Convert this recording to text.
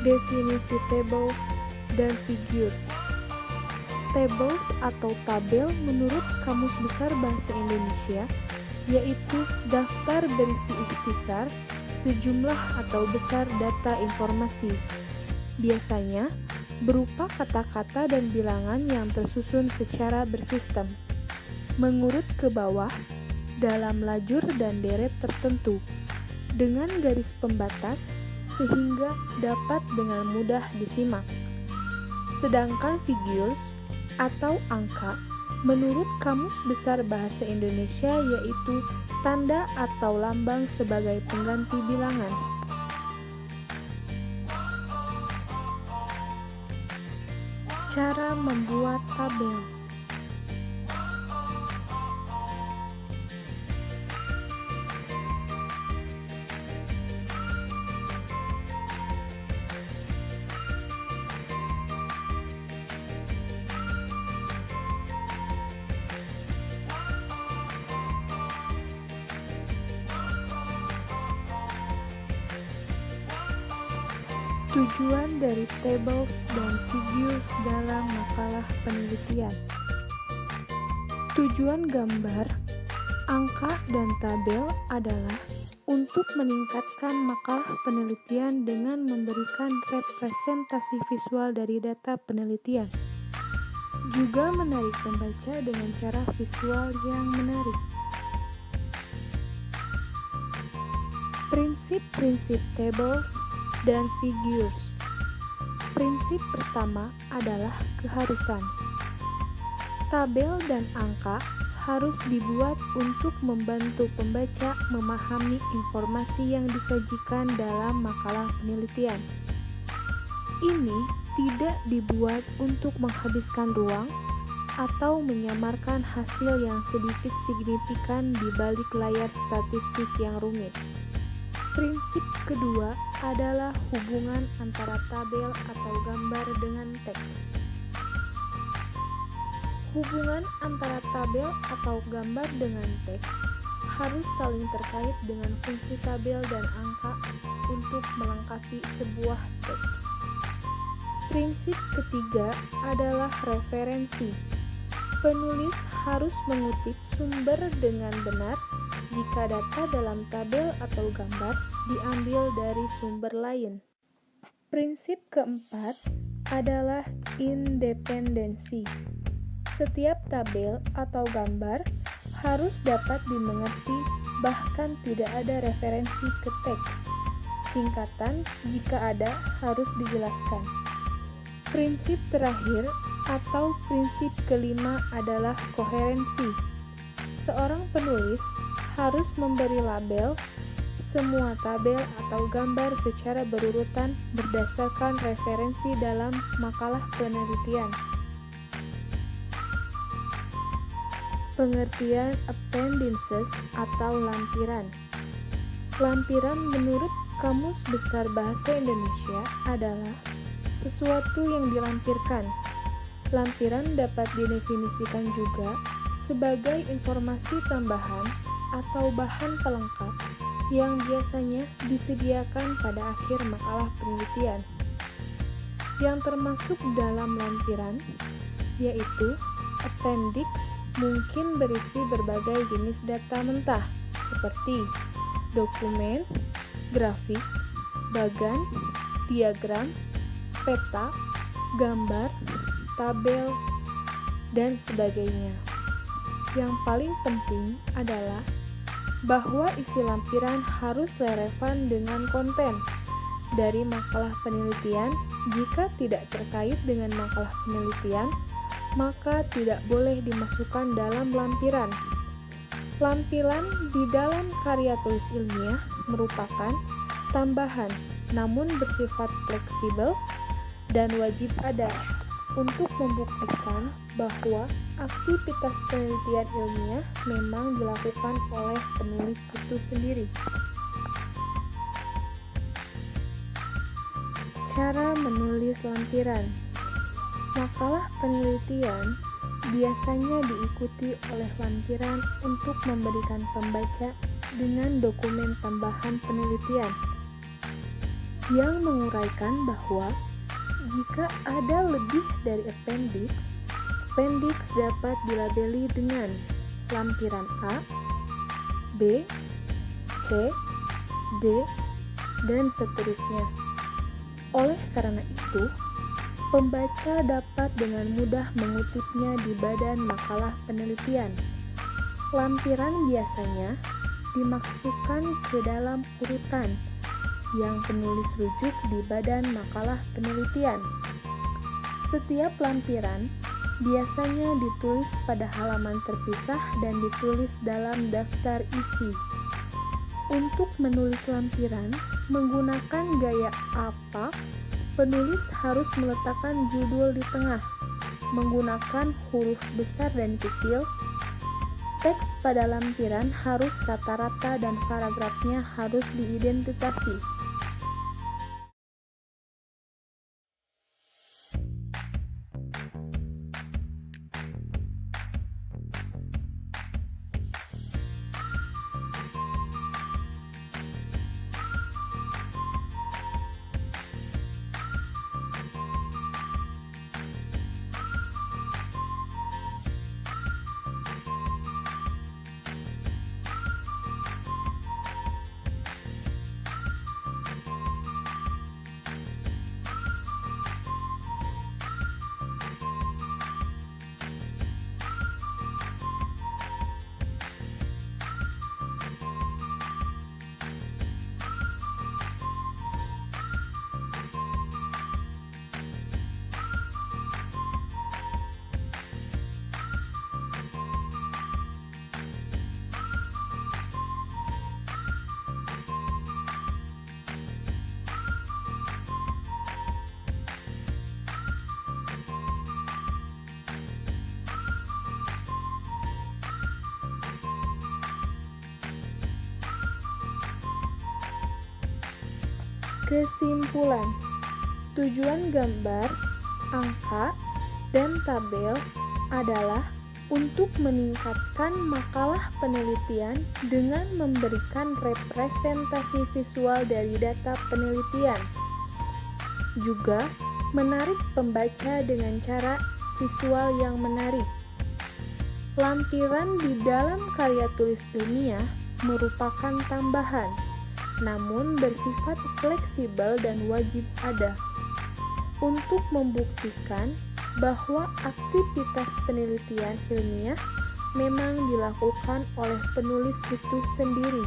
Definisi tables dan figures. Tables atau tabel menurut Kamus Besar Bahasa Indonesia yaitu daftar berisi ikhtisar, sejumlah atau besar data informasi. Biasanya berupa kata-kata dan bilangan yang tersusun secara bersistem, mengurut ke bawah dalam lajur dan deret tertentu, dengan garis pembatas sehingga dapat dengan mudah disimak. Sedangkan figures atau angka menurut Kamus Besar Bahasa Indonesia yaitu tanda atau lambang sebagai pengganti bilangan. Cara membuat tabel. Tujuan dari tables dan figures dalam makalah penelitian. Tujuan gambar, angka, dan tabel adalah untuk meningkatkan makalah penelitian dengan memberikan representasi visual dari data penelitian. Juga menarik pembaca dengan cara visual yang menarik. Prinsip-prinsip tables dan figures. Prinsip pertama adalah keharusan. Tabel dan angka harus dibuat untuk membantu pembaca memahami informasi yang disajikan dalam makalah penelitian. Ini tidak dibuat untuk menghabiskan ruang atau menyamarkan hasil yang sedikit signifikan di balik layar statistik yang rumit. Prinsip kedua adalah hubungan antara tabel atau gambar dengan teks. Hubungan antara tabel atau gambar dengan teks harus saling terkait dengan fungsi tabel dan angka untuk melengkapi sebuah teks. Prinsip ketiga adalah referensi. Penulis harus mengutip sumber dengan benar jika data dalam tabel atau gambar diambil dari sumber lain. Prinsip keempat adalah independensi. Setiap tabel atau gambar harus dapat dimengerti, bahkan tidak ada referensi ke teks. Singkatan jika ada harus dijelaskan. Prinsip terakhir atau prinsip kelima adalah koherensi. Seorang penulis harus memberi label semua tabel atau gambar secara berurutan berdasarkan referensi dalam makalah penelitian. Pengertian appendices atau lampiran. Lampiran menurut Kamus Besar Bahasa Indonesia adalah sesuatu yang dilampirkan. Lampiran dapat didefinisikan juga sebagai informasi tambahan atau bahan pelengkap yang biasanya disediakan pada akhir makalah penelitian. Yang termasuk dalam lampiran yaitu appendix mungkin berisi berbagai jenis data mentah seperti dokumen, grafik, bagan, diagram, peta, gambar, tabel, dan sebagainya. Yang paling penting adalah bahwa isi lampiran harus relevan dengan konten dari makalah penelitian. Jika tidak terkait dengan makalah penelitian, maka tidak boleh dimasukkan dalam lampiran. Lampiran di dalam karya tulis ilmiah merupakan tambahan, namun bersifat fleksibel dan wajib ada untuk membuktikan bahwa aktivitas penelitian ilmiah memang dilakukan oleh penulis itu sendiri. Cara menulis lampiran. Makalah penelitian biasanya diikuti oleh lampiran untuk memberikan pembaca dengan dokumen tambahan penelitian. yang menguraikan bahwa jika ada lebih dari appendix, appendix dapat dilabeli dengan lampiran A, B, C, D, dan seterusnya. Oleh karena itu, pembaca dapat dengan mudah mengutipnya di badan makalah penelitian. Lampiran biasanya dimasukkan ke dalam urutan yang penulis rujuk di badan makalah penelitian. Setiap lampiran biasanya ditulis pada halaman terpisah dan ditulis dalam daftar isi. Untuk menulis lampiran menggunakan gaya apa, penulis harus meletakkan judul di tengah, menggunakan huruf besar dan kecil. Teks pada lampiran harus rata-rata dan paragrafnya harus diidentifikasi. Kesimpulan, tujuan gambar, angka, dan tabel adalah untuk meningkatkan makalah penelitian dengan memberikan representasi visual dari data penelitian. Juga menarik pembaca dengan cara visual yang menarik. Lampiran di dalam karya tulis ilmiah merupakan tambahan, namun bersifat fleksibel dan wajib ada, untuk membuktikan bahwa aktivitas penelitian ilmiah memang dilakukan oleh penulis itu sendiri.